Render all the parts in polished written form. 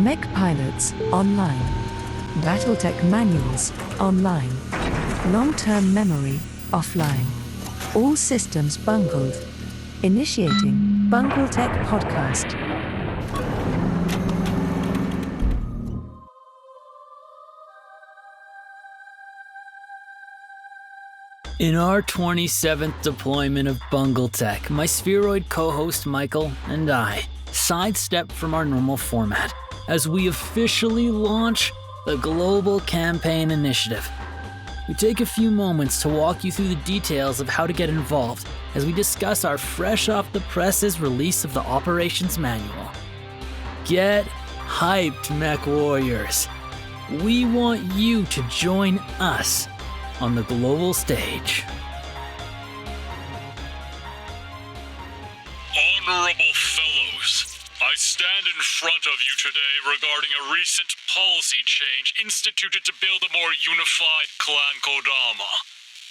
Mech pilots, online. BattleTech manuals, online. Long-term memory, offline. All systems bungled. Initiating BungleTech podcast. In our 27th deployment of BungleTech, my spheroid co-host Michael and I sidestep from our normal format as we officially launch the Global Campaign Initiative. We take a few moments to walk you through the details of how to get involved as we discuss our fresh off the presses release of the Operations Manual. Get hyped, MechWarriors. We want you to join us on the global stage. Honorable fellows, I stand in front of you today regarding a recent policy change instituted to build a more unified clan Kodama.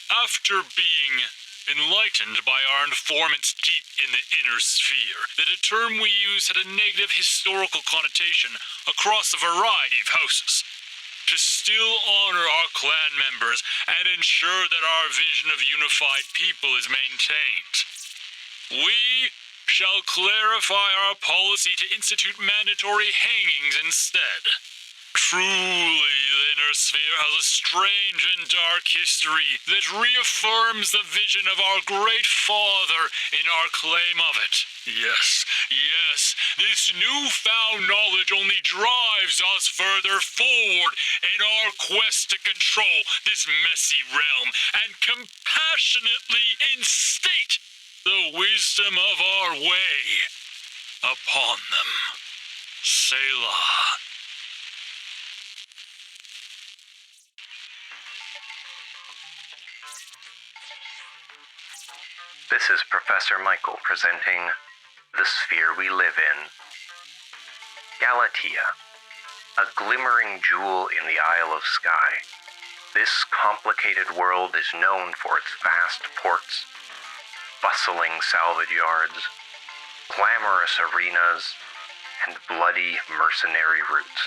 After being enlightened by our informants deep in the inner sphere, that a term we use had a negative historical connotation across a variety of houses. To still honor our clan members and ensure that our vision of unified people is maintained, we shall clarify our policy to institute mandatory hangings instead. Truly, the inner sphere has a strange and dark history that reaffirms the vision of our great father in our claim of it. Yes, this newfound knowledge only drives us further forward in our quest to control this messy realm and compassionately instate the wisdom of our way upon them. Selah. This is Professor Michael presenting The Sphere We Live in. Galatea, a glimmering jewel in the Isle of Skye. This complicated world is known for its vast ports, bustling salvage yards, glamorous arenas, and bloody mercenary routes.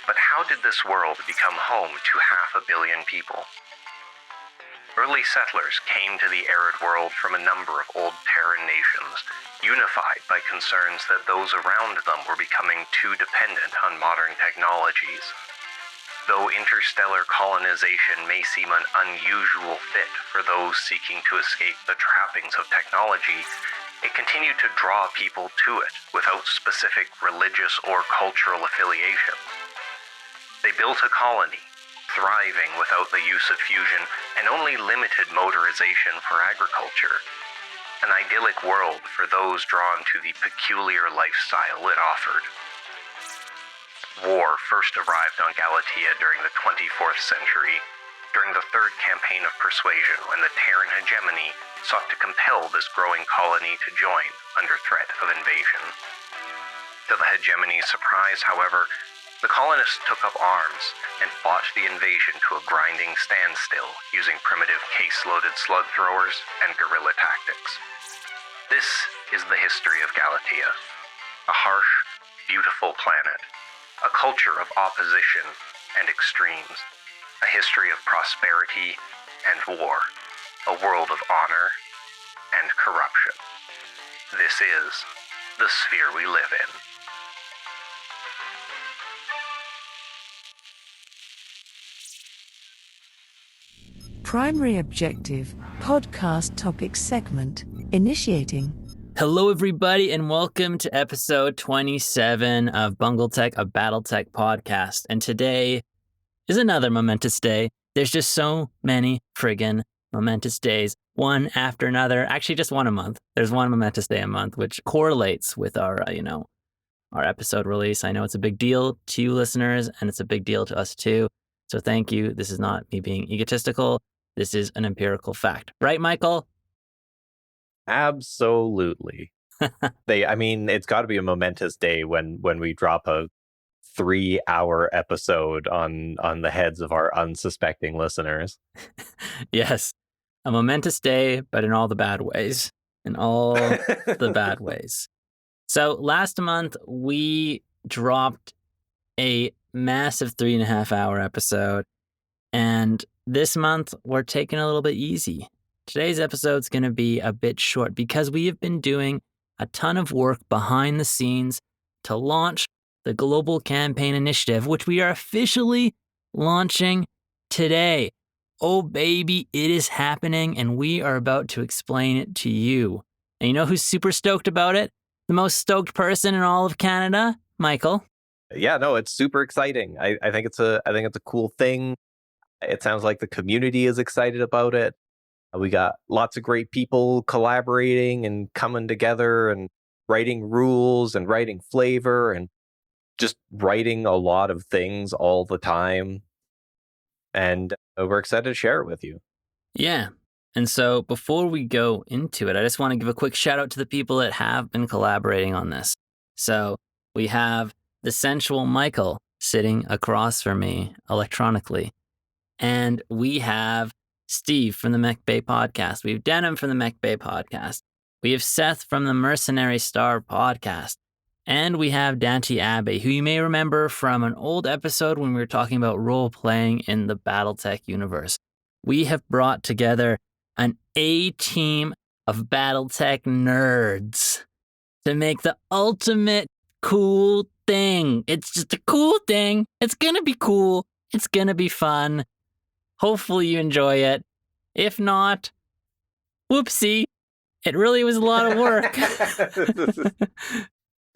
But how did this world become home to 500 million people? Early settlers came to the arid world from a number of old Terran nations, unified by concerns that those around them were becoming too dependent on modern technologies. Though interstellar colonization may seem an unusual fit for those seeking to escape the trappings of technology, it continued to draw people to it without specific religious or cultural affiliations. They built a colony, thriving without the use of fusion and only limited motorization for agriculture. An idyllic world for those drawn to the peculiar lifestyle it offered. War first arrived on Galatea during the 24th century, during the third campaign of persuasion when the Terran hegemony sought to compel this growing colony to join under threat of invasion. To the hegemony's surprise, however, the colonists took up arms and fought the invasion to a grinding standstill using primitive case-loaded slug throwers and guerrilla tactics. This is the history of Galatea, a harsh, beautiful planet, a culture of opposition and extremes, a history of prosperity and war, a world of honor and corruption. This is the sphere we live in. Primary objective, podcast topic segment, initiating. Hello, everybody, and welcome to episode 27 of BungleTech, a BattleTech podcast. And today is another momentous day. There's just so many friggin' momentous days, one after another. Actually, just one a month. There's one momentous day a month, which correlates with our episode release. I know it's a big deal to you listeners, and it's a big deal to us too. So thank you. This is not me being egotistical. This is an empirical fact. Right, Michael? Absolutely. It's got to be a momentous day when we drop a 3-hour episode on the heads of our unsuspecting listeners. Yes. A momentous day, but in all the bad ways. In all the bad ways. So last month, we dropped a massive 3.5-hour episode. And this month, we're taking a little bit easy. Today's episode's going to be a bit short because we have been doing a ton of work behind the scenes to launch the Global Campaign Initiative, which we are officially launching today. Oh, baby, it is happening, and we are about to explain it to you. And you know who's super stoked about it? The most stoked person in all of Canada? Michael. Yeah, no, it's super exciting. I think it's a cool thing. It sounds like the community is excited about it. We got lots of great people collaborating and coming together and writing rules and writing flavor and just writing a lot of things all the time. And we're excited to share it with you. Yeah. And so before we go into it, I just want to give a quick shout out to the people that have been collaborating on this. So we have the sensual Michael sitting across from me electronically. And we have Steve from the Mech Bay podcast. We have Denim from the Mech Bay podcast. We have Seth from the Mercenary Star podcast. And we have Dante Abbey, who you may remember from an old episode when we were talking about role-playing in the BattleTech universe. We have brought together an A-team of BattleTech nerds to make the ultimate cool thing. It's just a cool thing. It's going to be cool. It's going to be fun. Hopefully you enjoy it. If not, whoopsie. It really was a lot of work.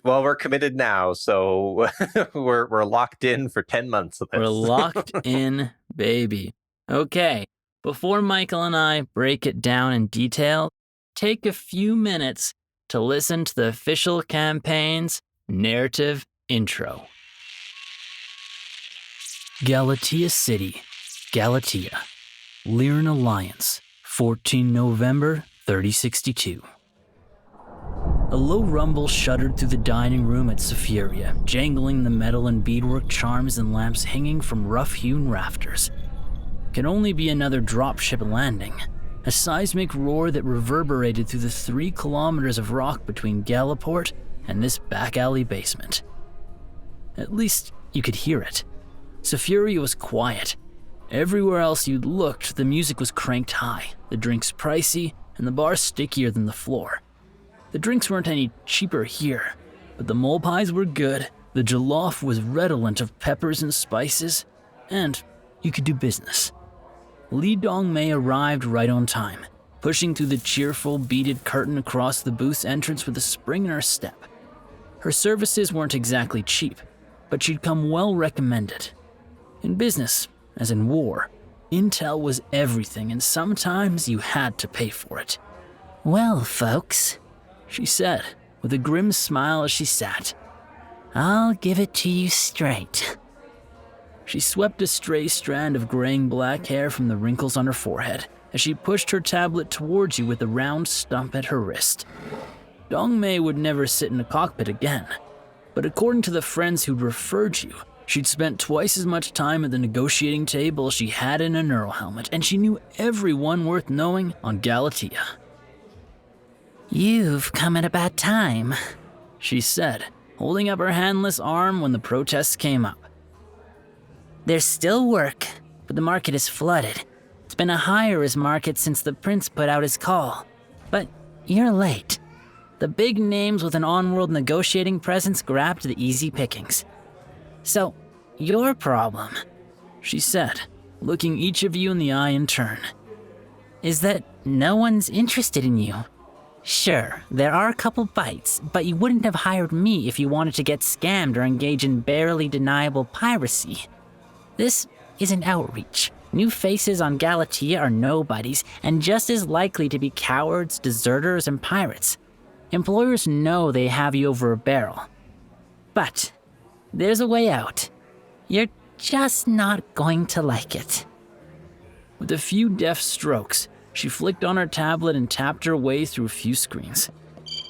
Well, we're committed now, so we're locked in for 10 months of this. We're locked in, baby. Okay, before Michael and I break it down in detail, take a few minutes to listen to the official campaign's narrative intro. Galatea City, Galatea. Lyran Alliance, 14 November, 3062. A low rumble shuddered through the dining room at Sephiria, jangling the metal and beadwork charms and lamps hanging from rough-hewn rafters. Could only be another dropship landing, a seismic roar that reverberated through the 3 kilometers of rock between Galaport and this back-alley basement. At least you could hear it. Sephiria was quiet. Everywhere else you'd looked, the music was cranked high, the drinks pricey, and the bar stickier than the floor. The drinks weren't any cheaper here, but the mole pies were good, the jollof was redolent of peppers and spices, and you could do business. Li Dongmei arrived right on time, pushing through the cheerful, beaded curtain across the booth's entrance with a spring in her step. Her services weren't exactly cheap, but she'd come well recommended. In business, as in war, intel was everything, and sometimes you had to pay for it. "Well, folks," she said, with a grim smile as she sat, "I'll give it to you straight." She swept a stray strand of graying black hair from the wrinkles on her forehead as she pushed her tablet towards you with a round stump at her wrist. Dongmei would never sit in a cockpit again, but according to the friends who'd referred you, she'd spent twice as much time at the negotiating table as she had in a neural helmet, and she knew everyone worth knowing on Galatea. "You've come at a bad time," she said, holding up her handless arm when the protests came up. "There's still work, but the market is flooded. It's been a higher-risk market since the prince put out his call. But you're late. The big names with an on-world negotiating presence grabbed the easy pickings. So, your problem," she said, looking each of you in the eye in turn, "is that no one's interested in you. Sure, there are a couple bites, but you wouldn't have hired me if you wanted to get scammed or engage in barely deniable piracy. This isn't outreach. New faces on Galatea are nobodies, and just as likely to be cowards, deserters, and pirates. Employers know they have you over a barrel. But there's a way out. You're just not going to like it." With a few deft strokes, she flicked on her tablet and tapped her way through a few screens.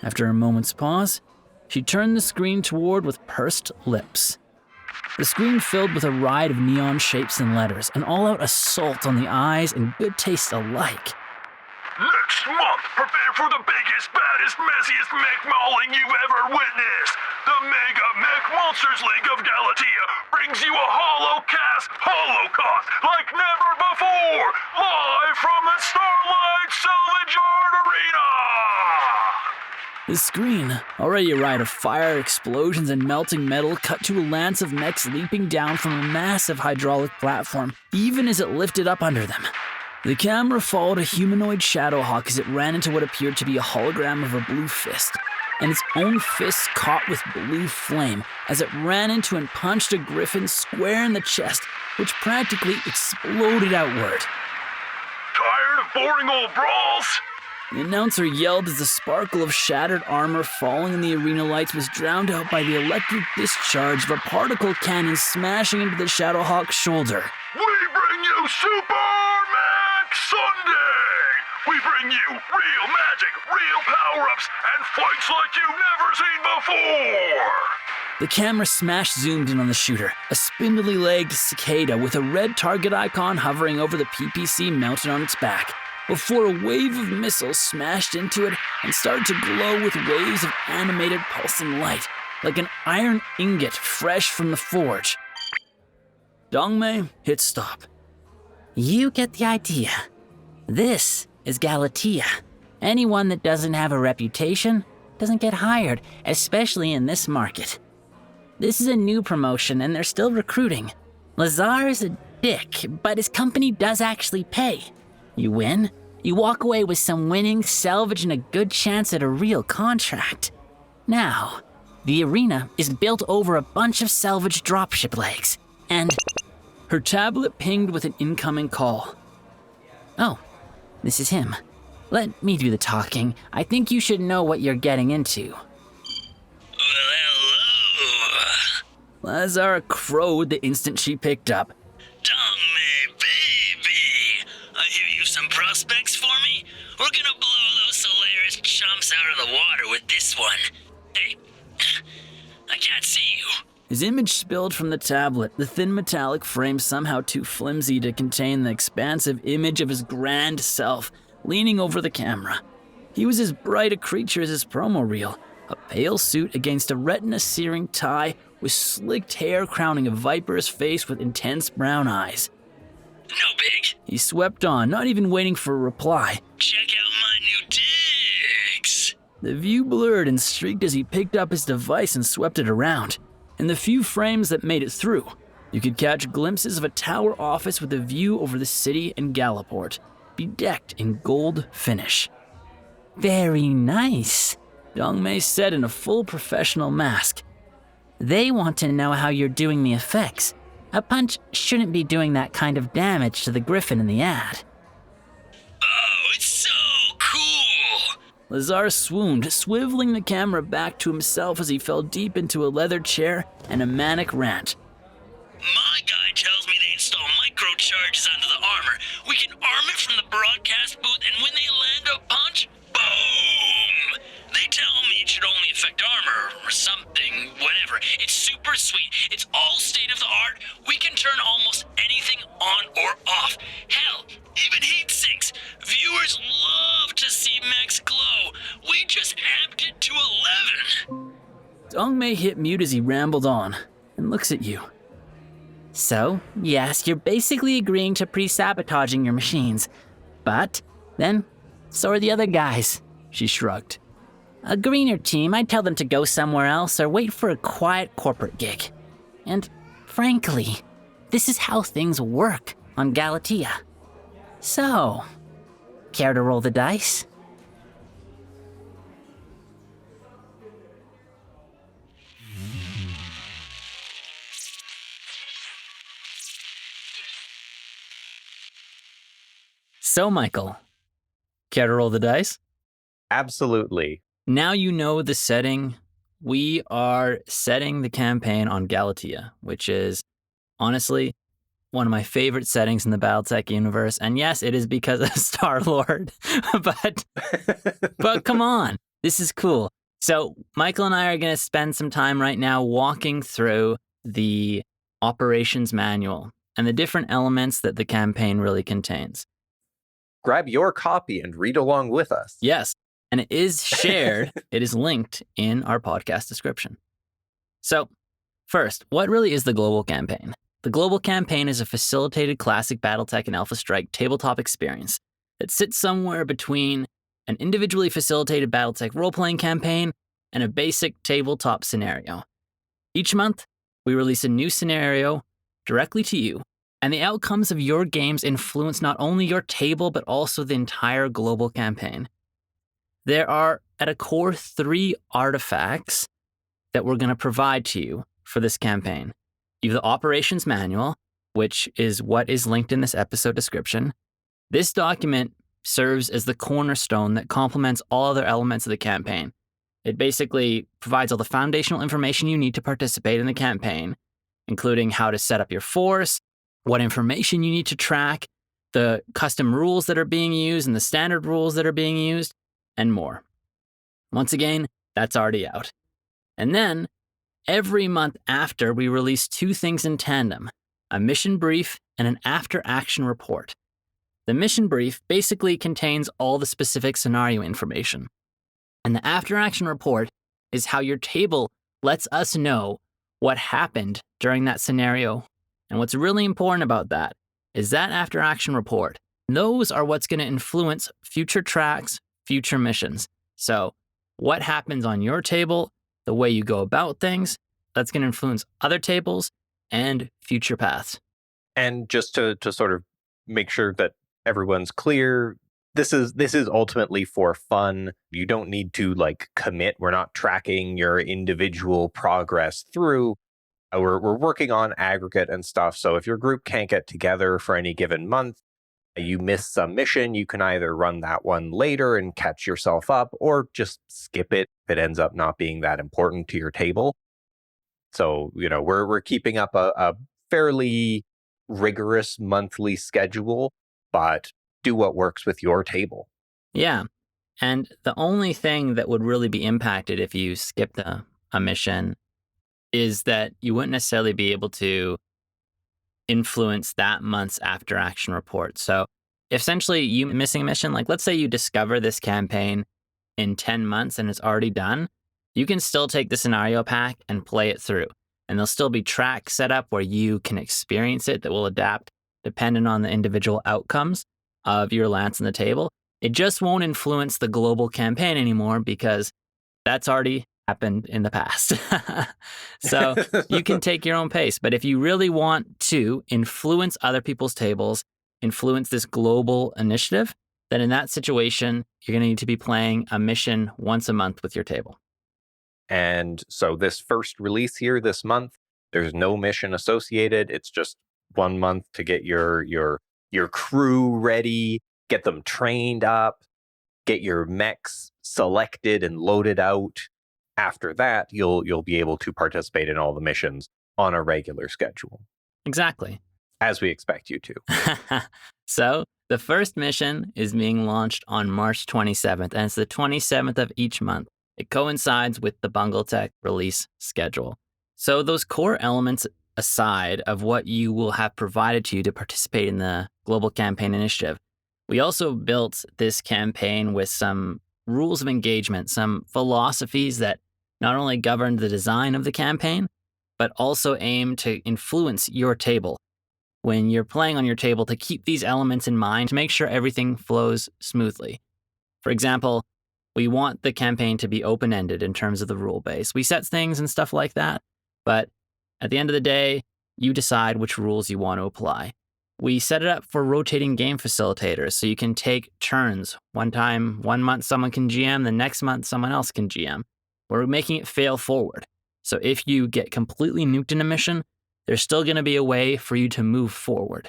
After a moment's pause, she turned the screen toward with pursed lips. The screen filled with a riot of neon shapes and letters, an all-out assault on the eyes and good taste alike. Next month, prepare for the biggest, baddest, messiest mech mauling you've ever witnessed. The Mega Mech Monsters League of Galatea brings you a holocast holocaust like never before, live from the Starlight Salvage Yard Arena! The screen, already a ride of fire, explosions, and melting metal, cut to a lance of mechs leaping down from a massive hydraulic platform, even as it lifted up under them. The camera followed a humanoid Shadowhawk as it ran into what appeared to be a hologram of a blue fist, and its own fists caught with blue flame as it ran into and punched a griffin square in the chest, which practically exploded outward. Tired of boring old brawls? The announcer yelled as the sparkle of shattered armor falling in the arena lights was drowned out by the electric discharge of a particle cannon smashing into the Shadowhawk's shoulder. We bring you Super Max Sunday! We bring you real magic, real power-ups, and fights like you've never seen before! The camera zoomed in on the shooter, a spindly-legged cicada with a red target icon hovering over the PPC mounted on its back, before a wave of missiles smashed into it and started to glow with waves of animated pulsing light, like an iron ingot fresh from the forge. Dongmei hit stop. You get the idea. This is Galatea. Anyone that doesn't have a reputation doesn't get hired, especially in this market. This is a new promotion and they're still recruiting. Lazar is a dick, but his company does actually pay. You win, you walk away with some winning salvage and a good chance at a real contract. Now, the arena is built over a bunch of salvage dropship legs, and... Her tablet pinged with an incoming call. Oh, this is him. Let me do the talking. I think you should know what you're getting into. Well, hello. Lazar crowed the instant she picked up. Dongmei, baby. I hear you some prospects for me? We're gonna blow those Solaris chumps out of the water with this one. Hey, I can't see you. His image spilled from the tablet, the thin metallic frame somehow too flimsy to contain the expansive image of his grand self, leaning over the camera. He was as bright a creature as his promo reel, a pale suit against a retina-searing tie with slicked hair crowning a viper's face with intense brown eyes. No big. He swept on, not even waiting for a reply. Check out my new digs. The view blurred and streaked as he picked up his device and swept it around. In the few frames that made it through, you could catch glimpses of a tower office with a view over the city and Galaport, bedecked in gold finish. Very nice, Dongmei said in a full professional mask. They want to know how you're doing the effects. A punch shouldn't be doing that kind of damage to the griffin in the ad. Oh, it's so cool. Lazar swooned, swiveling the camera back to himself as he fell deep into a leather chair and a manic rant. My guy tells me they install microcharges onto the armor. We can arm it from the broadcast booth, and when they land a punch, boom! They tell me it should only affect armor or something, whatever. It's super sweet. It's all state of the art. We can turn almost anything on or off. Hell, even heat sinks. Viewers love to see mechs glow. We just amped it to 11. Dongmei hit mute as he rambled on and looks at you. So, yes, you're basically agreeing to pre-sabotaging your machines. But, then, so are the other guys. She shrugged. A greener team, I'd tell them to go somewhere else or wait for a quiet corporate gig. And, frankly, this is how things work on Galatea. So, care to roll the dice? So, Michael, care to roll the dice? Absolutely. Now you know the setting. We are setting the campaign on Galatea, which is, honestly, one of my favorite settings in the BattleTech universe. And yes, it is because of Star-Lord, but come on, this is cool. So Michael and I are going to spend some time right now walking through the operations manual and the different elements that the campaign really contains. Grab your copy and read along with us. Yes, and it is shared. It is linked in our podcast description. So First, what really is the Global Campaign? The Global Campaign is a facilitated classic BattleTech and Alpha Strike tabletop experience that sits somewhere between an individually facilitated BattleTech role-playing campaign and a basic tabletop scenario. Each month, we release a new scenario directly to you, and the outcomes of your games influence not only your table, but also the entire global campaign. There are, at a core, 3 artifacts that we're going to provide to you for this campaign. You have the Operations Manual, which is what is linked in this episode description. This document serves as the cornerstone that complements all other elements of the campaign. It basically provides all the foundational information you need to participate in the campaign, including how to set up your force, what information you need to track, the custom rules that are being used and the standard rules that are being used, and more. Once again, that's already out. And then, every month after, we release 2 things in tandem, a mission brief and an after-action report. The mission brief basically contains all the specific scenario information. And the after-action report is how your table lets us know what happened during that scenario. And what's really important about that is that after-action report. Those are what's going to influence future tracks, future missions. So what happens on your table, the way you go about things, that's going to influence other tables and future paths. And just to sort of make sure that everyone's clear, this is ultimately for fun. You don't need to commit. We're not tracking your individual progress through. We're working on aggregate and stuff. So if your group can't get together for any given month, you miss some mission, you can either run that one later and catch yourself up, or just skip it if it ends up not being that important to your table. So, we're keeping up a fairly rigorous monthly schedule, but do what works with your table. Yeah. And the only thing that would really be impacted if you skipped a mission is that you wouldn't necessarily be able to influence that month's after action report. So essentially you missing a mission, let's say you discover this campaign in 10 months and it's already done, you can still take the scenario pack and play it through. And there'll still be tracks set up where you can experience it that will adapt depending on the individual outcomes of your lance on the table. It just won't influence the global campaign anymore because that's already happened in the past. So you can take your own pace. But if you really want to influence other people's tables, influence this global initiative, then in that situation, you're going to need to be playing a mission once a month with your table. And so this first release here this month, there's no mission associated. It's just 1 month to get your crew ready, get them trained up, get your mechs selected and loaded out. After that, you'll be able to participate in all the missions on a regular schedule. Exactly. As we expect you to. So the first mission is being launched on March 27th, and it's the 27th of each month. It coincides with the BungleTech release schedule. So those core elements aside of what you will have provided to you to participate in the Global Campaign Initiative, we also built this campaign with some rules of engagement, some philosophies that not only govern the design of the campaign, but also aim to influence your table. When you're playing on your table, to keep these elements in mind, to make sure everything flows smoothly. For example, we want the campaign to be open-ended in terms of the rule base. We set things and stuff like that, but at the end of the day, you decide which rules you want to apply. We set it up for rotating game facilitators, so you can take turns. One month someone can GM, the next month someone else can GM. We're making it fail forward. So if you get completely nuked in a mission, there's still going to be a way for you to move forward.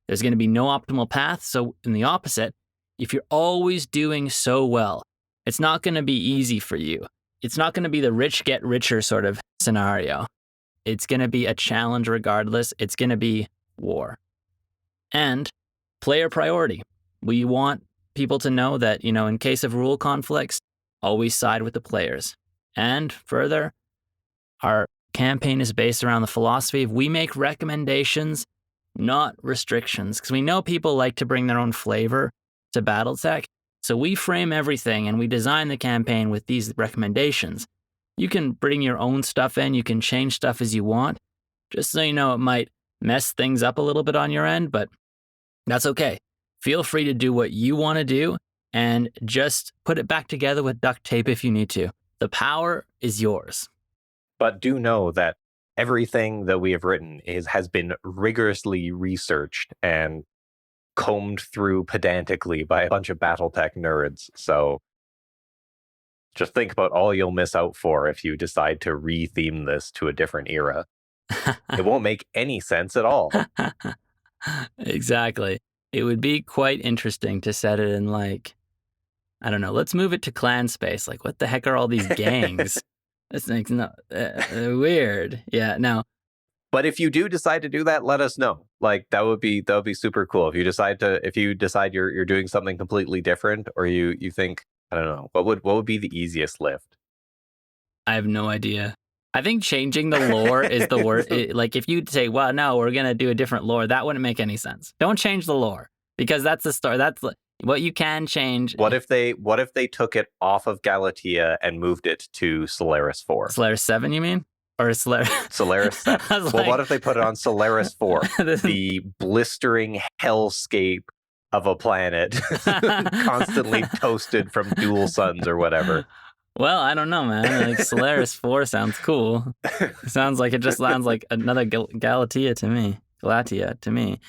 There's going to be no optimal path, so in the opposite, if you're always doing so well, it's not going to be easy for you. It's not going to be the rich get richer sort of scenario. It's going to be a challenge regardless. It's going to be war. And player priority. We want people to know that, in case of rule conflicts, always side with the players. And further, our campaign is based around the philosophy of we make recommendations, not restrictions. Because we know people like to bring their own flavor to BattleTech. So we frame everything and we design the campaign with these recommendations. You can bring your own stuff in, you can change stuff as you want. Just so you know, it might mess things up a little bit on your end, but that's okay. Feel free to do what you want to do and just put it back together with duct tape if you need to. The power is yours. But do know that everything that we have written has been rigorously researched and combed through pedantically by a bunch of BattleTech nerds. So just think about all you'll miss out for if you decide to re-theme this to a different era. It won't make any sense at all. Exactly. It would be quite interesting to set it in, like, I don't know, let's move it to clan space. Like, what the heck are all these gangs? This makes no weird. Yeah, no. But if you do decide to do that, let us know. Like, that would be super cool. If you decide you're doing something completely different, or you think, I don't know, what would be the easiest lift? I have no idea. I think changing the lore is the worst. Like, if you say, well, no, we're going to do a different lore, that wouldn't make any sense. Don't change the lore, because that's the story. That's what you can change. What if they took it off of Galatea and moved it to Solaris 4? Solaris 7, you mean? Or Solaris 7. Well, what if they put it on Solaris 4? The blistering hellscape of a planet constantly toasted from dual suns or whatever. Well, I don't know, man. Like, Solaris 4 sounds cool. It sounds like another Galatea to me.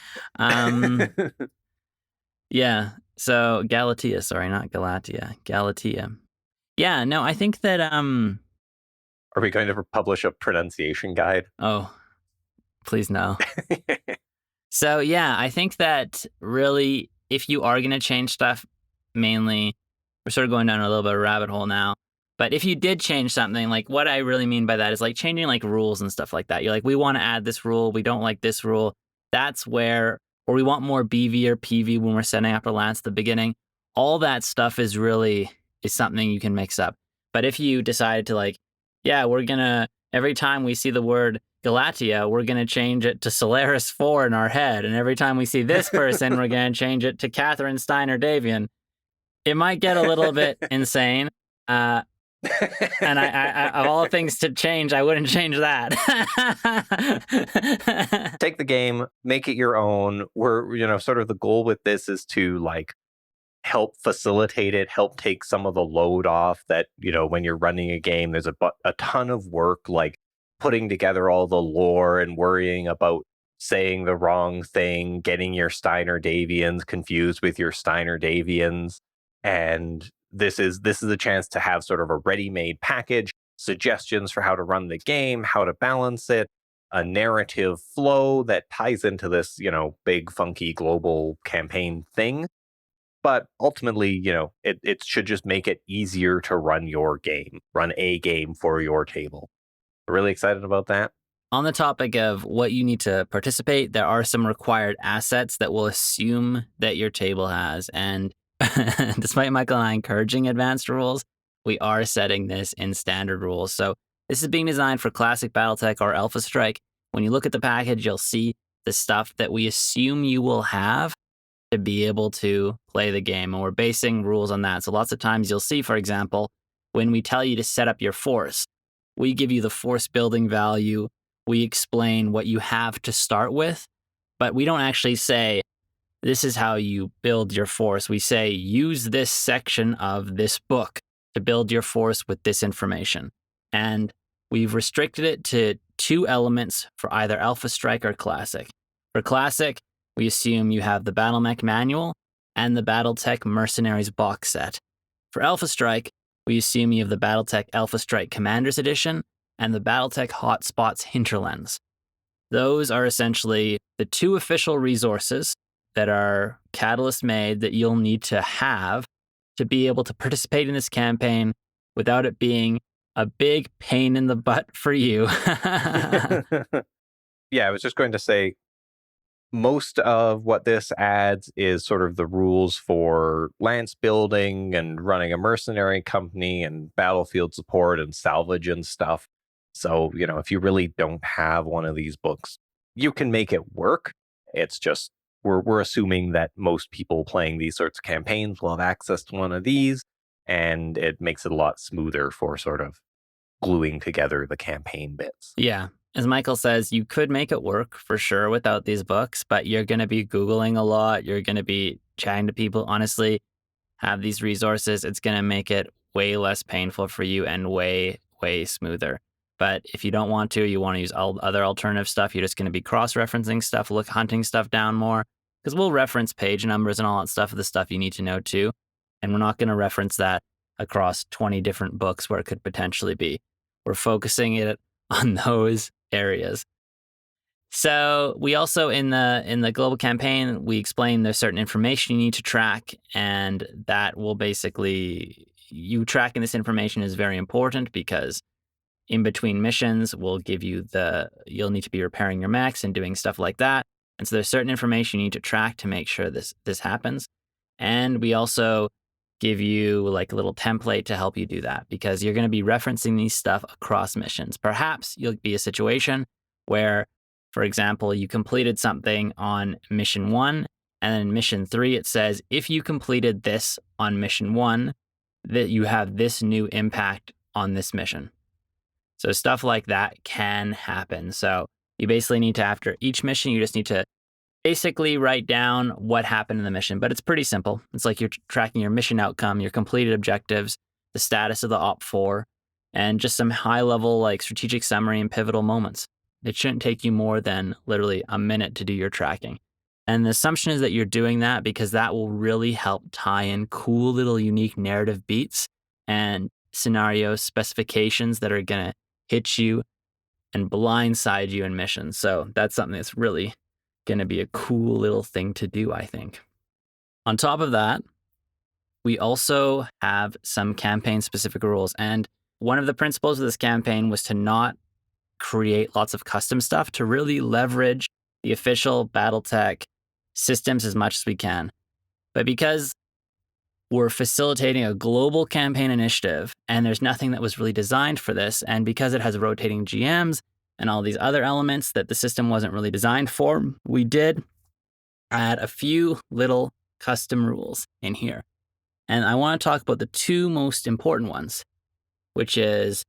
Yeah. So Galatea, sorry, not Galatea. Galatea. Yeah, no, I think that Are we going to publish a pronunciation guide? Oh, please no. So yeah, I think that really, if you are going to change stuff, mainly, we're sort of going down a little bit of a rabbit hole now. But if you did change something, like, what I really mean by that is like changing like rules and stuff like that. You're like, we want to add this rule, we don't like this rule. That's where, or we want more BV or PV when we're setting up our lance at the beginning. All that stuff is something you can mix up. But if you decide to, like, yeah, we're gonna, every time we see the word Galatea, we're gonna change it to Solaris 4 in our head. And every time we see this person, we're gonna change it to Catherine Steiner Davian. It might get a little bit insane. And I of all things to change, I wouldn't change that. Take the game, make it your own. We're, sort of the goal with this is to, like, help facilitate it, help take some of the load off that, when you're running a game, there's a ton of work, like putting together all the lore and worrying about saying the wrong thing, getting your Steiner Davians confused with your Steiner Davians. And this is a chance to have sort of a ready-made package, suggestions for how to run the game, how to balance it, a narrative flow that ties into this, big, funky global campaign thing. But ultimately, it should just make it easier to run a game for your table. Really excited about that. On the topic of what you need to participate, there are some required assets that will assume that your table has. And despite Michael and I encouraging advanced rules, we are setting this in standard rules. So this is being designed for Classic BattleTech or Alpha Strike. When you look at the package, you'll see the stuff that we assume you will have to be able to play the game. And we're basing rules on that. So lots of times you'll see, for example, when we tell you to set up your force, we give you the force building value. We explain what you have to start with, but we don't actually say, this is how you build your force. We say, use this section of this book to build your force with this information. And we've restricted it to 2 elements for either Alpha Strike or Classic. For Classic, we assume you have the Battle Mech manual and the BattleTech Mercenaries box set. For Alpha Strike, we assume you have the BattleTech Alpha Strike Commander's Edition and the BattleTech Hotspots Hinterlands. Those are essentially the 2 official resources that are Catalyst made that you'll need to have to be able to participate in this campaign without it being a big pain in the butt for you. Yeah, I was just going to say, most of what this adds is sort of the rules for lance building and running a mercenary company and battlefield support and salvage and stuff. So, if you really don't have one of these books, you can make it work. It's just, we're assuming that most people playing these sorts of campaigns will have access to one of these, and it makes it a lot smoother for sort of gluing together the campaign bits. Yeah. As Michael says, you could make it work for sure without these books, but you're going to be Googling a lot. You're going to be chatting to people. Honestly, have these resources. It's going to make it way less painful for you and way, way smoother. But if you don't want to, you want to use other alternative stuff, you're just going to be cross-referencing stuff, hunting stuff down more, because we'll reference page numbers and all that stuff, the stuff you need to know too. And we're not going to reference that across 20 different books where it could potentially be. We're focusing it on those areas. So we also in the global campaign, we explain there's certain information you need to track, and that will basically, you tracking this information is very important because in between missions will give you you'll need to be repairing your mechs and doing stuff like that. And so there's certain information you need to track to make sure this happens. And we also give you like a little template to help you do that, because you're going to be referencing these stuff across missions. Perhaps you'll be a situation where, for example, you completed something on mission 1, and then in mission 3 it says, if you completed this on mission 1, that you have this new impact on this mission. So stuff like that can happen. So you basically need to, after each mission, you just need to basically write down what happened in the mission. But it's pretty simple. It's like you're tracking your mission outcome, your completed objectives, the status of the Op4, and just some high-level like strategic summary and pivotal moments. It shouldn't take you more than literally a minute to do your tracking. And the assumption is that you're doing that because that will really help tie in cool little unique narrative beats and scenario specifications that are going to hit you and blindside you in missions. So that's something that's really going to be a cool little thing to do, I think. On top of that, we also have some campaign-specific rules. And one of the principles of this campaign was to not create lots of custom stuff, to really leverage the official BattleTech systems as much as we can. But because we're facilitating a global campaign initiative and there's nothing that was really designed for this, and because it has rotating GMs and all these other elements that the system wasn't really designed for, we did add a few little custom rules in here. And I want to talk about the two most important ones, which is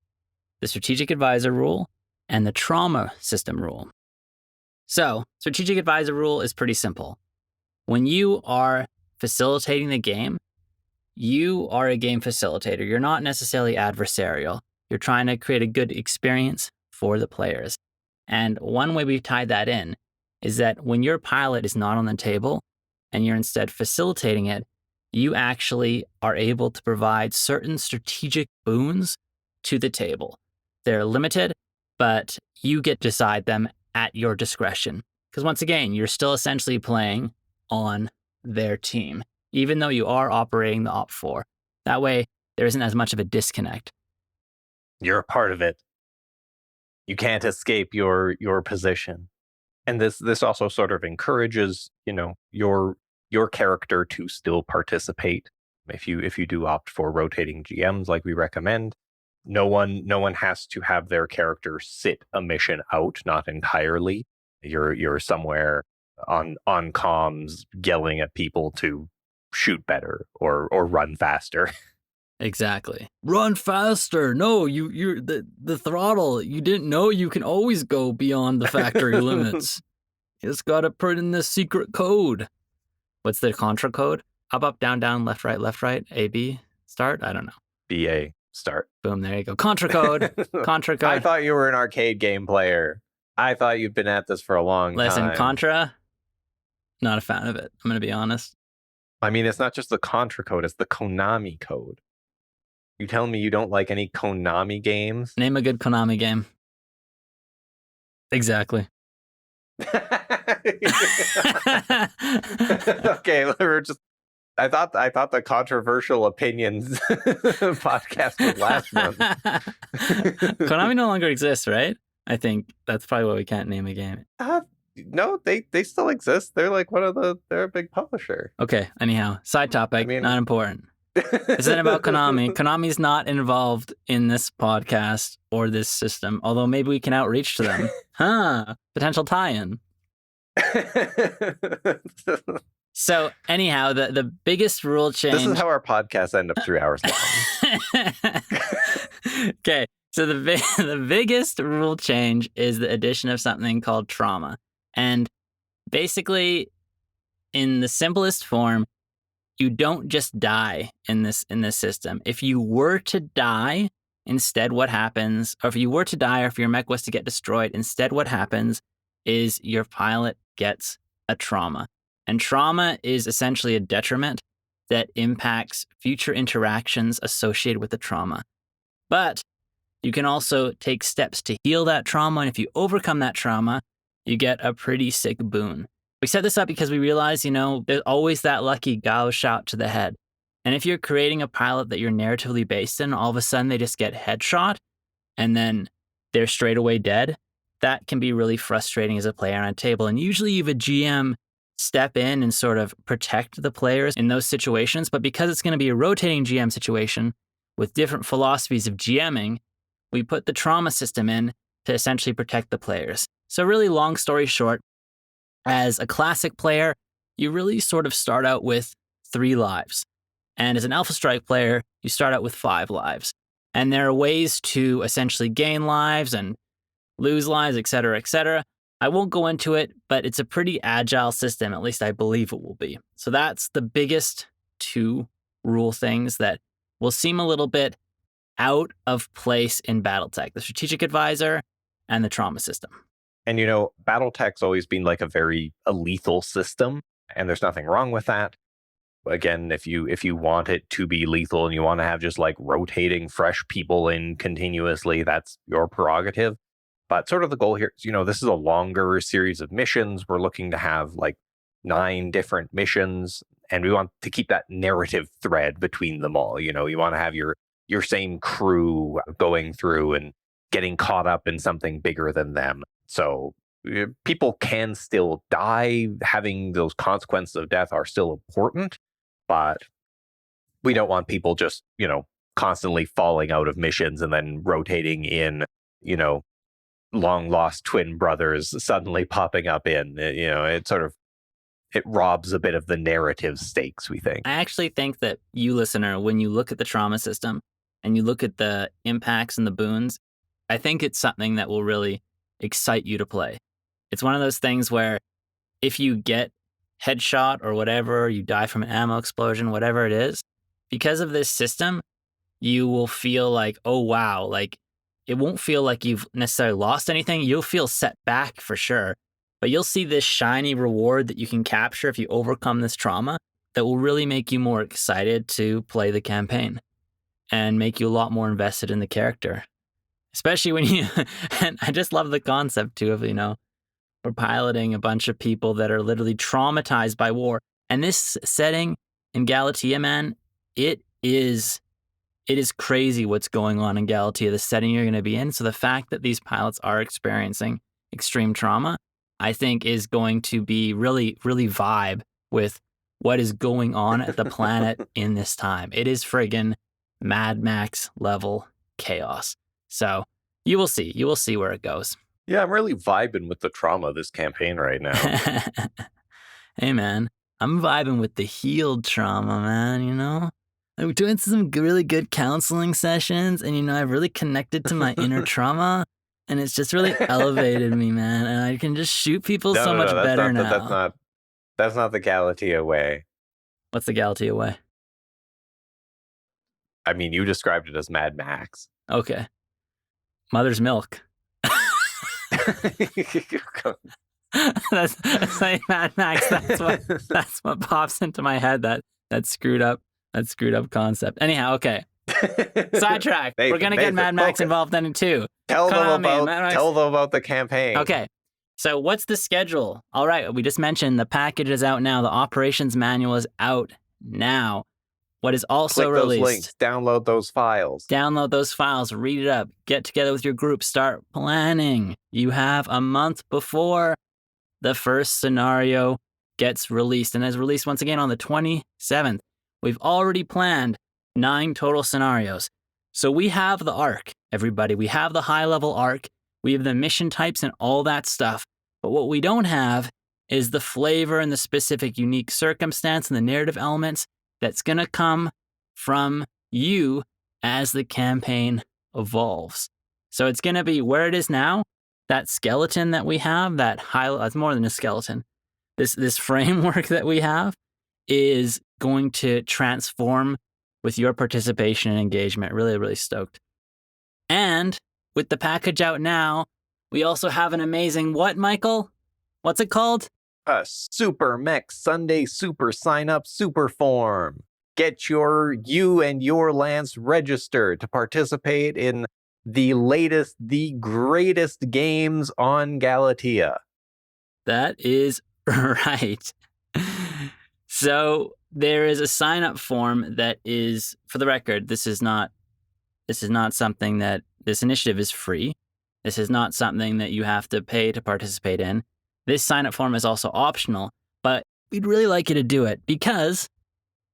the Strategic Advisor rule and the Trauma System rule. So, Strategic Advisor rule is pretty simple. When you are facilitating the game, you are a game facilitator. You're not necessarily adversarial. You're trying to create a good experience for the players. And one way we've tied that in is that when your pilot is not on the table and you're instead facilitating it, you actually are able to provide certain strategic boons to the table. They're limited, but you get to decide them at your discretion. Because once again, you're still essentially playing on their team, even though you are operating the Op4. That way, there isn't as much of a disconnect. You're a part of it. You can't escape your position. And this also sort of encourages, your character to still participate. If you do opt for rotating GMs like we recommend, no one has to have their character sit a mission out, not entirely. You're somewhere on comms yelling at people to shoot better or run faster. Exactly. Run faster. No, you're the throttle. You didn't know you can always go beyond the factory limits. You just got to put in the secret code. What's the contra code? Up, down, left, right, A, B, start? I don't know. BA, start. Boom, there you go. Contra code. Contra code. I thought you were an arcade game player. I thought you'd been at this for a long time. Listen, Contra, not a fan of it. I'm going to be honest. I mean, it's not just the Contra code, it's the Konami code. You telling me you don't like any Konami games? Name a good Konami game. Exactly. Okay, we're just. I thought the controversial opinions podcast was last month. Konami no longer exists, right? I think that's probably why we can't name a game. No, they still exist. They're like they're a big publisher. Okay, anyhow, side topic, not important. This isn't about Konami. Konami's not involved in this podcast or this system, although maybe we can outreach to them. Potential tie-in. So anyhow, the biggest rule change... This is how our podcasts end up 3 hours long. Okay, So the biggest rule change is the addition of something called trauma. And basically, in the simplest form, you don't just die in this system. If you were to die, instead what happens, or if you were to die, or if your mech was to get destroyed, instead what happens is your pilot gets a trauma. And trauma is essentially a detriment that impacts future interactions associated with the trauma. But you can also take steps to heal that trauma, and if you overcome that trauma, you get a pretty sick boon. We set this up because we realize, there's always that lucky gauge shot to the head. And if you're creating a pilot that you're narratively based in, all of a sudden they just get headshot, and then they're straight away dead, that can be really frustrating as a player on a table. And usually you have a GM step in and sort of protect the players in those situations. But because it's going to be a rotating GM situation with different philosophies of GMing, we put the trauma system in to essentially protect the players. So really, long story short, as a classic player, you really sort of start out with 3 lives. And as an Alpha Strike player, you start out with 5 lives. And there are ways to essentially gain lives and lose lives, et cetera, et cetera. I won't go into it, but it's a pretty agile system, at least I believe it will be. So that's the biggest 2 rule things that will seem a little bit out of place in BattleTech, the strategic advisor and the trauma system. And BattleTech's always been like a very lethal system, and there's nothing wrong with that. Again, if you want it to be lethal and you want to have just like rotating fresh people in continuously, that's your prerogative. But sort of the goal here is, this is a longer series of missions. We're looking to have like 9 different missions, and we want to keep that narrative thread between them all. You want to have your same crew going through and getting caught up in something bigger than them. So people can still die. Having those consequences of death are still important, but we don't want people just, constantly falling out of missions and then rotating in, long lost twin brothers suddenly popping up in. It robs a bit of the narrative stakes, we think. I actually think that you, listener, when you look at the trauma system and you look at the impacts and the boons, I think it's something that will really excite you to play. It's one of those things where if you get headshot or whatever, you die from an ammo explosion, whatever it is, because of this system, you will feel like, oh wow, like it won't feel like you've necessarily lost anything. You'll feel set back for sure, but you'll see this shiny reward that you can capture if you overcome this trauma that will really make you more excited to play the campaign and make you a lot more invested in the character. Especially when and I just love the concept too of, we're piloting a bunch of people that are literally traumatized by war. And this setting in Galatea, man, it is crazy what's going on in Galatea, the setting you're going to be in. So the fact that these pilots are experiencing extreme trauma, I think is going to be really, really vibe with what is going on at the planet in this time. It is friggin' Mad Max level chaos. So you will see where it goes. Yeah, I'm really vibing with the trauma of this campaign right now. Hey man, I'm vibing with the healed trauma, man, I'm doing some really good counseling sessions, and I've really connected to my inner trauma, and it's just really elevated me, man, and I can just shoot people so much better now. That's not the Galatea way. What's the Galatea way? I mean, you described it as Mad Max. Okay. Mother's milk. that's like Mad Max. That's what pops into my head. That screwed up concept. Anyhow, okay. Sidetrack. We're gonna get Mad Max involved in it too. Tell them about the campaign. Okay. So what's the schedule? All right, we just mentioned the package is out now. The operations manual is out now. What is also Click released? Those links, download those files, read it up, get together with your group, start planning. You have a month before the first scenario gets released, and is released once again on the 27th. We've already planned 9 total scenarios. So we have the arc, everybody. We have the high-level arc. We have the mission types and all that stuff. But what we don't have is the flavor and the specific unique circumstance and the narrative elements that's going to come from you as the campaign evolves. So it's going to be where it is now. That skeleton that we have, it's more than a skeleton. This framework that we have is going to transform with your participation and engagement. Really, really stoked. And with the package out now, we also have an amazing what, Michael? What's it called? A Super Mech Sunday Super Sign Up Super Form. Get you and your Lance registered to participate in the latest, the greatest games on Galatea. That is right. So there is a sign-up form that is, for the record, this is not something that, this initiative is free. This is not something that you have to pay to participate in. This sign-up form is also optional, but we'd really like you to do it because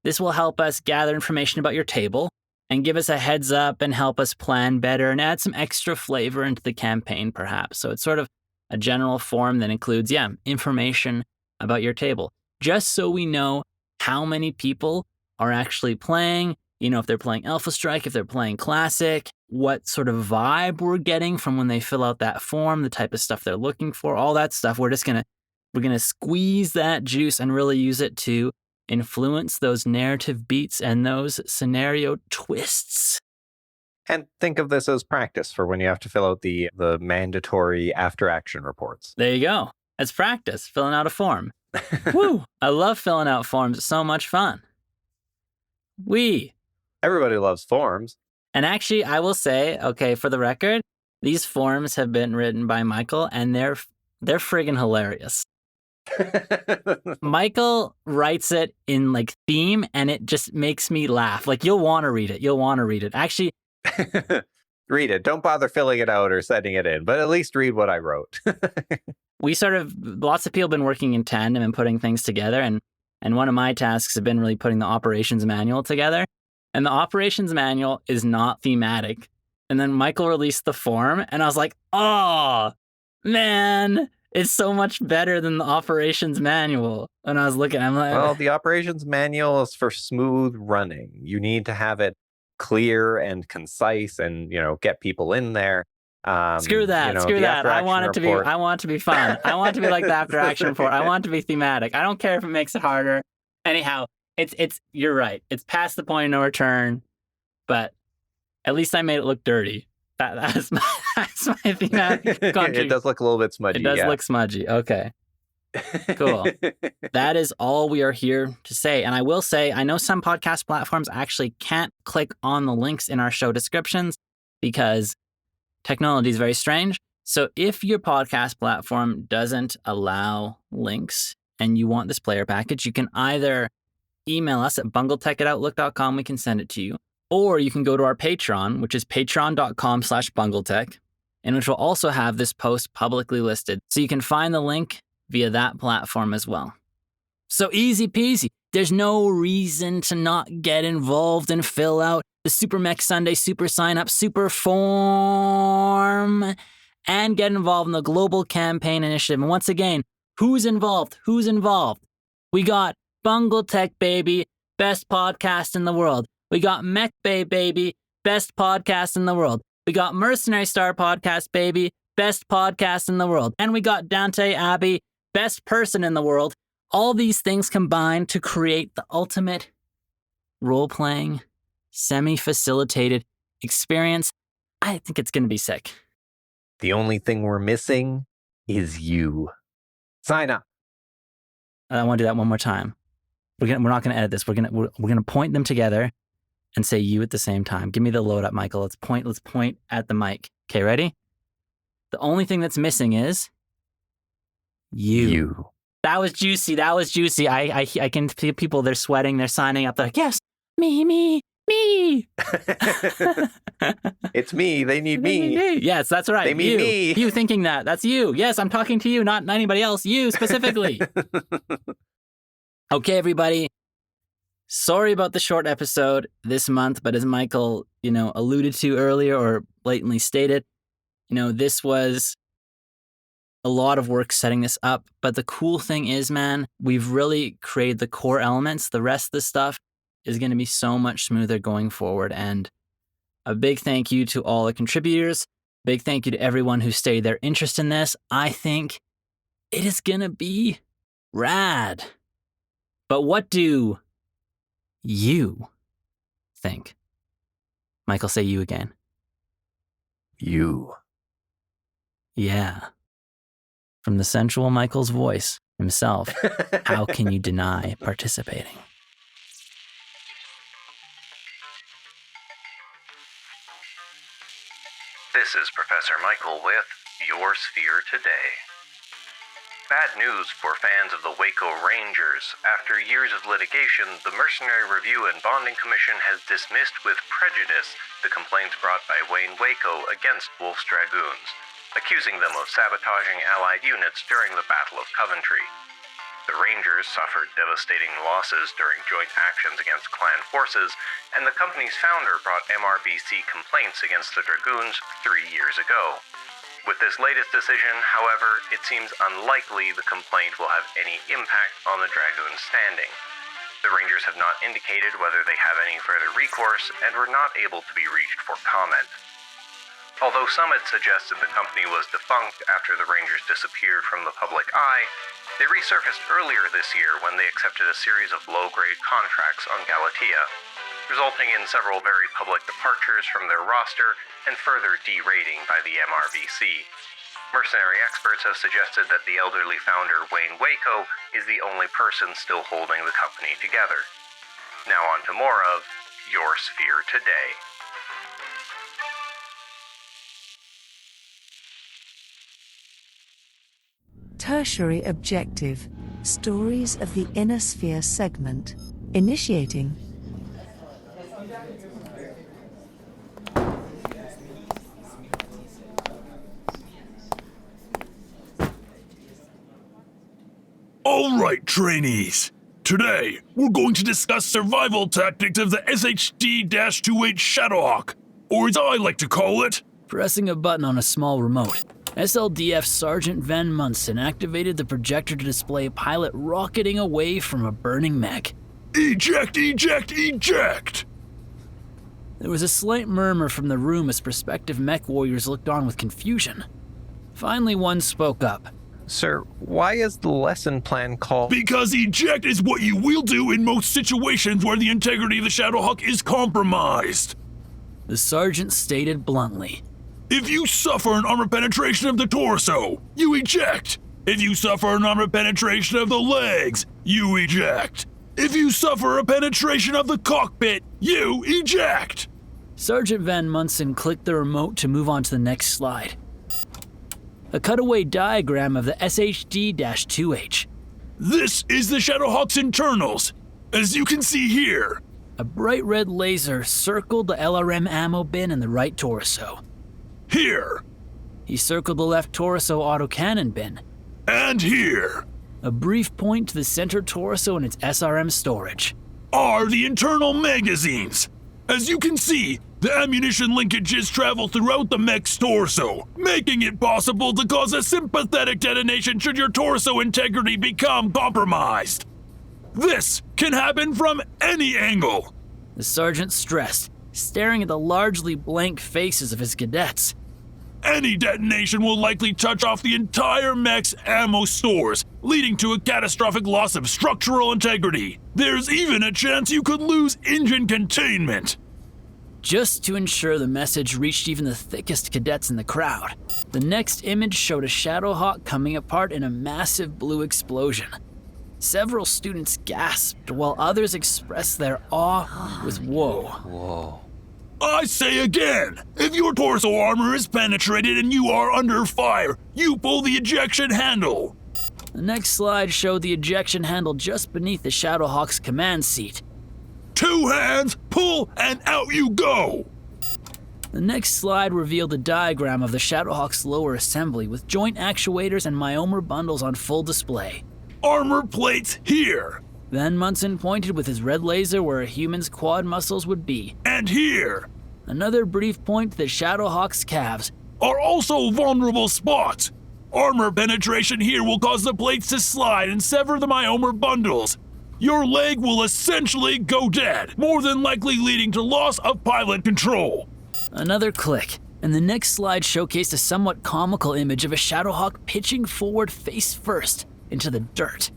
this will help us gather information about your table and give us a heads up and help us plan better and add some extra flavor into the campaign, perhaps. So it's sort of a general form that includes, information about your table, just so we know how many people are actually playing, if they're playing Alpha Strike, if they're playing Classic, what sort of vibe we're getting from when they fill out that form, the type of stuff they're looking for, all that stuff. We're gonna squeeze that juice and really use it to influence those narrative beats and those scenario twists. And think of this as practice for when you have to fill out the mandatory after-action reports. There you go. It's practice, filling out a form. Woo! I love filling out forms. It's so much fun. Everybody loves forms. And actually, I will say, okay, for the record, these forms have been written by Michael, and they're friggin' hilarious. Michael writes it in theme, and it just makes me laugh. You'll want to read it. Actually, read it. Don't bother filling it out or sending it in, but at least read what I wrote. Lots of people have been working in tandem and putting things together, and one of my tasks have been really putting the operations manual together. And the operations manual is not thematic. And then Michael released the form, and I was like, oh, man, it's so much better than the operations manual. And I was looking, I'm like, well, the operations manual is for smooth running. You need to have it clear and concise and, get people in there. Screw that. I want it to be fun. I want it to be like the after action report. I want it to be thematic. I don't care if it makes it harder. Anyhow, it's you're right. It's past the point of no return, but at least I made it look dirty. That's my thematic contribution. It does look a little bit smudgy. It does look smudgy. Okay. Cool. That is all we are here to say. And I will say, I know some podcast platforms actually can't click on the links in our show descriptions because technology is very strange. So if your podcast platform doesn't allow links and you want this player package, you can either email us at bungletech@outlook.com. We can send it to you. Or you can go to our Patreon, which is patreon.com/BungleTech, and which will also have this post publicly listed. So you can find the link via that platform as well. So easy peasy. There's no reason to not get involved and fill out the Super Mech Sunday Super Sign Up Super Form and get involved in the Global Campaign Initiative. And once again, who's involved? We got BungleTech, baby, best podcast in the world. We got Mech Bay, baby, best podcast in the world. We got Mercenary Star Podcast, baby, best podcast in the world. And we got Dante Abbey, best person in the world. All these things combined to create the ultimate role-playing, semi-facilitated experience. I think it's going to be sick. The only thing we're missing is you. Sign up. I want to do that one more time. We're not going to edit this. We're going to point them together and say you at the same time. Give me the load up, Michael. Let's point at the mic. Okay, ready? The only thing that's missing is you. That was juicy. I can see people, they're sweating, they're signing up. They're like, yes, me. It's me. They need me. Yes, that's right. They need me. You thinking that. That's you. Yes, I'm talking to you, not anybody else. You specifically. Okay, everybody. Sorry about the short episode this month, but as Michael, alluded to earlier or blatantly stated, this was a lot of work setting this up. But the cool thing is, man, we've really created the core elements. The rest of the stuff is going to be so much smoother going forward. And a big thank you to all the contributors. Big thank you to everyone who stated their interest in this. I think it is gonna be rad. But what do you think? Michael, say you again. You. Yeah. From the sensual Michael's voice himself, how can you deny participating? This is Professor Michael with Your Sphere Today. Bad news for fans of the Waco Rangers. After years of litigation, the Mercenary Review and Bonding Commission has dismissed with prejudice the complaints brought by Wayne Waco against Wolf's Dragoons, accusing them of sabotaging Allied units during the Battle of Coventry. The Rangers suffered devastating losses during joint actions against Klan forces, and the company's founder brought MRBC complaints against the Dragoons 3 years ago. With this latest decision, however, it seems unlikely the complaint will have any impact on the Dragoons' standing. The Rangers have not indicated whether they have any further recourse and were not able to be reached for comment. Although some had suggested the company was defunct after the Rangers disappeared from the public eye, they resurfaced earlier this year when they accepted a series of low-grade contracts on Galatea, resulting in several very public departures from their roster and further derating by the MRBC. Mercenary experts have suggested that the elderly founder Wayne Waco is the only person still holding the company together. Now on to more of Your Sphere Today. Tertiary objective. Stories of the Inner Sphere segment. Initiating. All right, trainees. Today, we're going to discuss survival tactics of the SHD-28 Shadowhawk, or as I like to call it. Pressing a button on a small remote, SLDF Sergeant Van Munson activated the projector to display a pilot rocketing away from a burning mech. Eject, eject, eject! There was a slight murmur from the room as prospective MechWarriors looked on with confusion. Finally, one spoke up. Sir, why is the lesson plan called? Because eject is what you will do in most situations where the integrity of the Shadowhawk is compromised. The sergeant stated bluntly. If you suffer an armor penetration of the torso, you eject. If you suffer an armor penetration of the legs, you eject. If you suffer a penetration of the cockpit, you eject. Sergeant Van Munson clicked the remote to move on to the next slide. A cutaway diagram of the SHD-2H. This is the Shadowhawk's internals, as you can see here. A bright red laser circled the LRM ammo bin in the right torso. Here. He circled the left torso autocannon bin. And here. A brief point to the center torso and its SRM storage. Are the internal magazines. As you can see, the ammunition linkages travel throughout the mech's torso, making it possible to cause a sympathetic detonation should your torso integrity become compromised. This can happen from any angle. The sergeant stressed, staring at the largely blank faces of his cadets. Any detonation will likely touch off the entire mech's ammo stores, leading to a catastrophic loss of structural integrity. There's even a chance you could lose engine containment. Just to ensure the message reached even the thickest cadets in the crowd, the next image showed a Shadowhawk coming apart in a massive blue explosion. Several students gasped, while others expressed their awe with whoa. Whoa. I say again, if your torso armor is penetrated and you are under fire, you pull the ejection handle. The next slide showed the ejection handle just beneath the Shadowhawk's command seat. 2 hands, pull, and out you go! The next slide revealed a diagram of the Shadowhawk's lower assembly with joint actuators and myomer bundles on full display. Armor plates here. Van Munson pointed with his red laser where a human's quad muscles would be. And here. Another brief point to the Shadowhawk's calves. Are also vulnerable spots. Armor penetration here will cause the plates to slide and sever the myomer bundles. Your leg will essentially go dead, more than likely leading to loss of pilot control. Another click, and the next slide showcased a somewhat comical image of a Shadowhawk pitching forward face first into the dirt.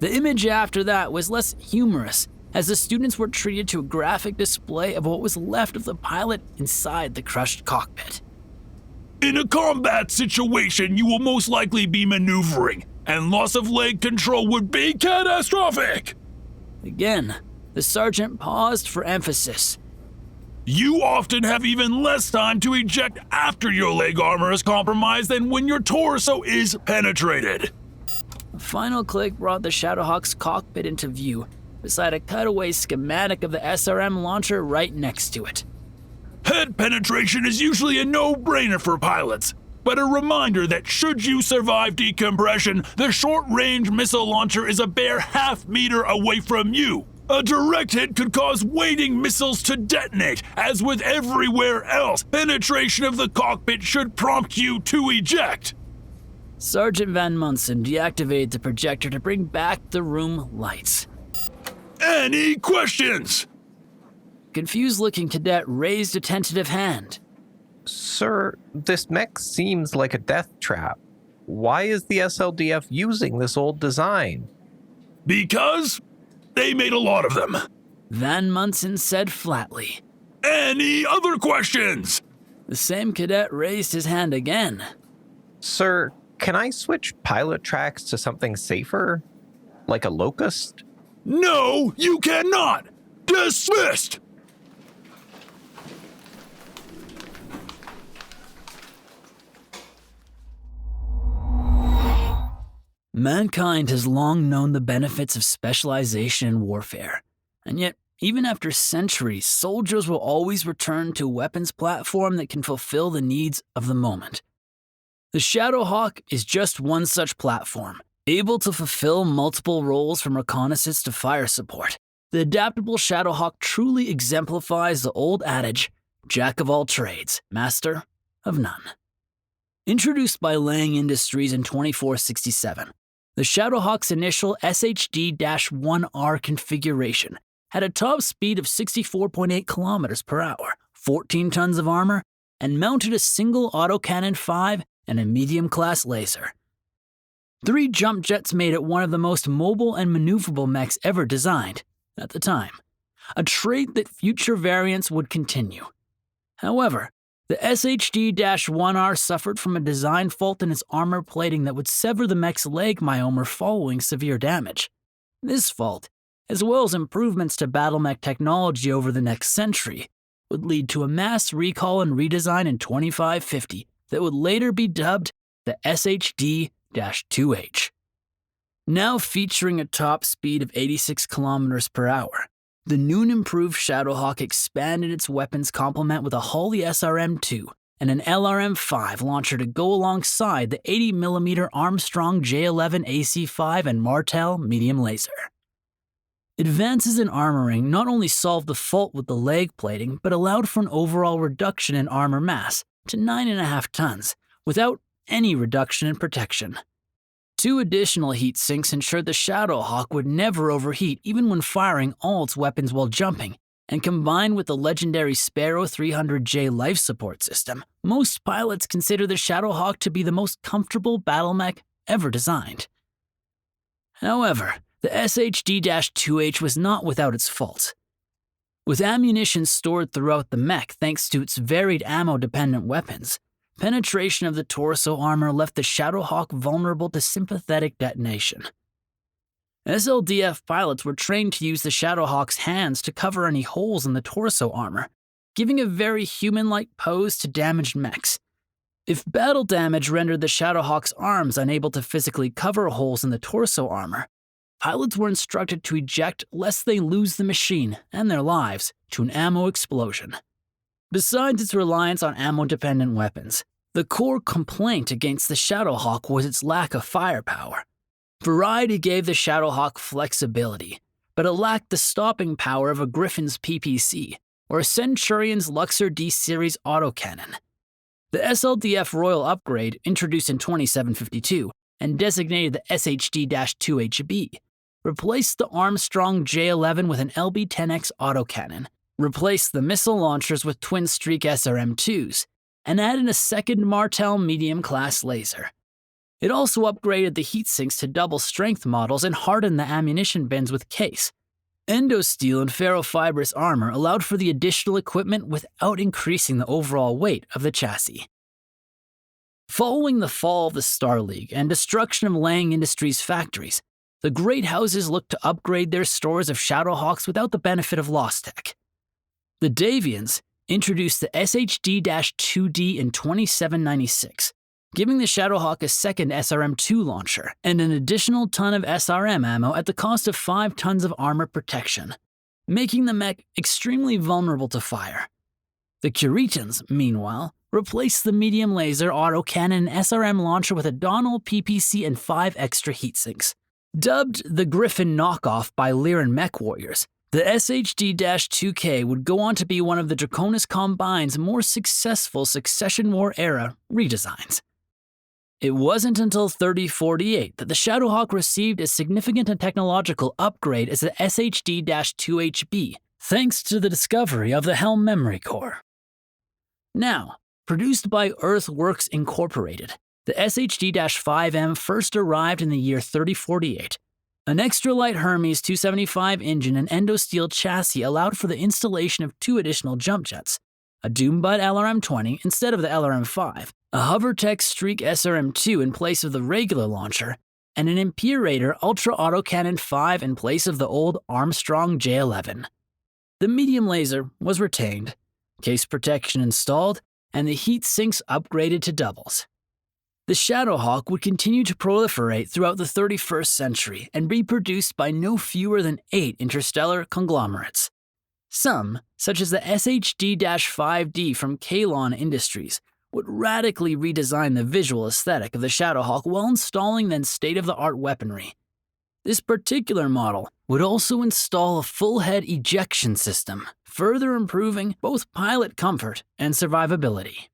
The image after that was less humorous, as the students were treated to a graphic display of what was left of the pilot inside the crushed cockpit. In a combat situation, you will most likely be maneuvering, and loss of leg control would be catastrophic. Again, the sergeant paused for emphasis. You often have even less time to eject after your leg armor is compromised than when your torso is penetrated. A final click brought the Shadowhawk's cockpit into view, beside a cutaway schematic of the SRM launcher right next to it. Head penetration is usually a no-brainer for pilots, but a reminder that should you survive decompression, the short-range missile launcher is a bare half-meter away from you. A direct hit could cause waiting missiles to detonate. As with everywhere else, penetration of the cockpit should prompt you to eject. Sergeant Van Munson deactivated the projector to bring back the room lights. Any questions? Confused-looking cadet raised a tentative hand. Sir, this mech seems like a death trap. Why is the SLDF using this old design? Because they made a lot of them. Van Munson said flatly. Any other questions? The same cadet raised his hand again. Sir, can I switch pilot tracks to something safer? Like a locust? No, you cannot! Dismissed! Mankind has long known the benefits of specialization in warfare, and yet, even after centuries, soldiers will always return to a weapons platform that can fulfill the needs of the moment. The Shadowhawk is just one such platform, able to fulfill multiple roles from reconnaissance to fire support. The adaptable Shadowhawk truly exemplifies the old adage, Jack of all trades, master of none. Introduced by Lang Industries in 2467, the Shadowhawk's initial SHD-1R configuration had a top speed of 64.8 kilometers per hour, 14 tons of armor, and mounted a single autocannon 5 and a medium-class laser. 3 jump jets made it one of the most mobile and maneuverable mechs ever designed at the time, a trait that future variants would continue. However, the SHD-1R suffered from a design fault in its armor plating that would sever the mech's leg myomer following severe damage. This fault, as well as improvements to battle mech technology over the next century, would lead to a mass recall and redesign in 2550 that would later be dubbed the SHD-2H. Now featuring a top speed of 86 kilometers per hour, the noon-improved Shadowhawk expanded its weapons complement with a Holley SRM-2 and an LRM-5 launcher to go alongside the 80mm Armstrong J11 AC-5 and Martel medium laser. Advances in armoring not only solved the fault with the leg plating, but allowed for an overall reduction in armor mass to 9.5 tons, without any reduction in protection. 2 additional heat sinks ensured the Shadowhawk would never overheat even when firing all its weapons while jumping, and combined with the legendary Sparrow 300J life support system, most pilots consider the Shadowhawk to be the most comfortable battle mech ever designed. However, the SHD-2H was not without its faults. With ammunition stored throughout the mech thanks to its varied ammo-dependent weapons, penetration of the torso armor left the Shadowhawk vulnerable to sympathetic detonation. SLDF pilots were trained to use the Shadowhawk's hands to cover any holes in the torso armor, giving a very human-like pose to damaged mechs. If battle damage rendered the Shadowhawk's arms unable to physically cover holes in the torso armor, pilots were instructed to eject lest they lose the machine and their lives to an ammo explosion. Besides its reliance on ammo-dependent weapons, the core complaint against the Shadowhawk was its lack of firepower. Variety gave the Shadowhawk flexibility, but it lacked the stopping power of a Griffin's PPC or a Centurion's Luxor D-Series autocannon. The SLDF Royal upgrade, introduced in 2752 and designated the SHD-2HB, replaced the Armstrong J11 with an LB-10X autocannon, replaced the missile launchers with twin-streak SRM-2s, and added a second Martel medium-class laser. It also upgraded the heatsinks to double-strength models and hardened the ammunition bins with case. Endosteel and ferrofibrous armor allowed for the additional equipment without increasing the overall weight of the chassis. Following the fall of the Star League and destruction of Lang Industries' factories, the Great Houses looked to upgrade their stores of Shadowhawks without the benefit of Lost Tech. The Davians introduced the SHD-2D in 2796, giving the Shadowhawk a second SRM-2 launcher and an additional ton of SRM ammo at the cost of 5 tons of armor protection, making the mech extremely vulnerable to fire. The Curitans, meanwhile, replaced the medium laser autocannon and SRM launcher with a Donnell PPC and 5 extra heatsinks. Dubbed the Griffin knockoff by Lyran MechWarriors, the SHD-2K would go on to be one of the Draconis Combine's more successful Succession War-era redesigns. It wasn't until 3048 that the Shadowhawk received a significant technological upgrade as the SHD-2HB, thanks to the discovery of the Helm Memory Core. Now, produced by Earthworks Incorporated, the SHD-5M first arrived in the year 3048. An extra-light Hermes 275 engine and endosteel chassis allowed for the installation of 2 additional jump jets, a Doombutt LRM-20 instead of the LRM-5, a HoverTech Streak SRM-2 in place of the regular launcher, and an Imperator Ultra Autocannon 5 in place of the old Armstrong J11. The medium laser was retained, case protection installed, and the heat sinks upgraded to doubles. The Shadowhawk would continue to proliferate throughout the 31st century and be produced by no fewer than 8 interstellar conglomerates. Some, such as the SHD-5D from Kalon Industries, would radically redesign the visual aesthetic of the Shadowhawk while installing then state-of-the-art weaponry. This particular model would also install a full-head ejection system, further improving both pilot comfort and survivability.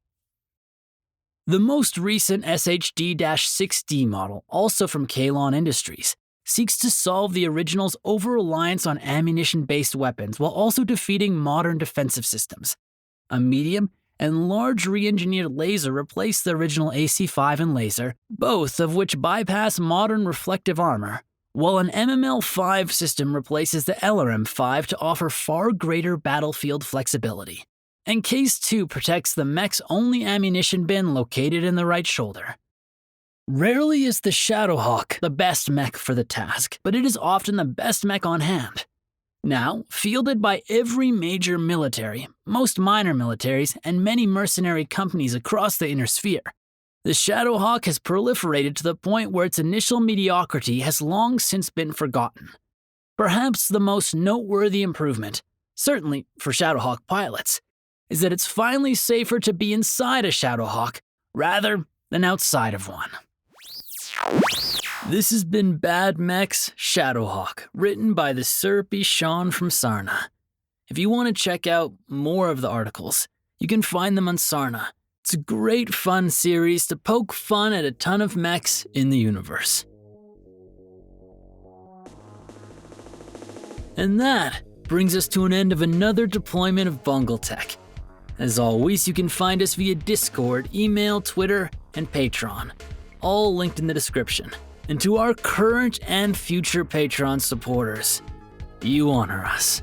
The most recent SHD-6D model, also from Kalon Industries, seeks to solve the original's over-reliance on ammunition-based weapons while also defeating modern defensive systems. A medium and large re-engineered laser replace the original AC-5 and laser, both of which bypass modern reflective armor, while an MML-5 system replaces the LRM-5 to offer far greater battlefield flexibility. And Case 2 protects the mech's only ammunition bin located in the right shoulder. Rarely is the Shadowhawk the best mech for the task, but it is often the best mech on hand. Now, fielded by every major military, most minor militaries, and many mercenary companies across the Inner Sphere, the Shadowhawk has proliferated to the point where its initial mediocrity has long since been forgotten. Perhaps the most noteworthy improvement, certainly for Shadowhawk pilots, is that it's finally safer to be inside a Shadowhawk rather than outside of one. This has been Bad Mech's Shadowhawk, written by the syrupy Sean from Sarna. If you want to check out more of the articles, you can find them on Sarna. It's a great fun series to poke fun at a ton of mechs in the universe. And that brings us to an end of another deployment of BungleTech. As always, you can find us via Discord, email, Twitter, and Patreon, all linked in the description. And to our current and future Patreon supporters, you honor us.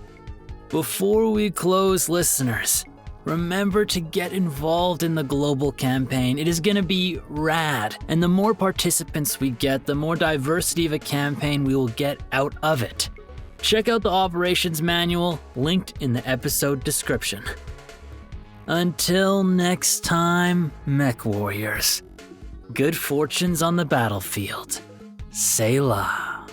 Before we close, listeners, remember to get involved in the global campaign. It is going to be rad, and the more participants we get, the more diversity of a campaign we will get out of it. Check out the operations manual, linked in the episode description. Until next time, MechWarriors. Good fortunes on the battlefield. Selah.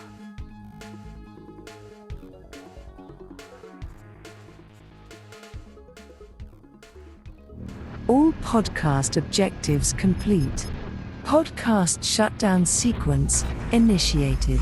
All podcast objectives complete. Podcast shutdown sequence initiated.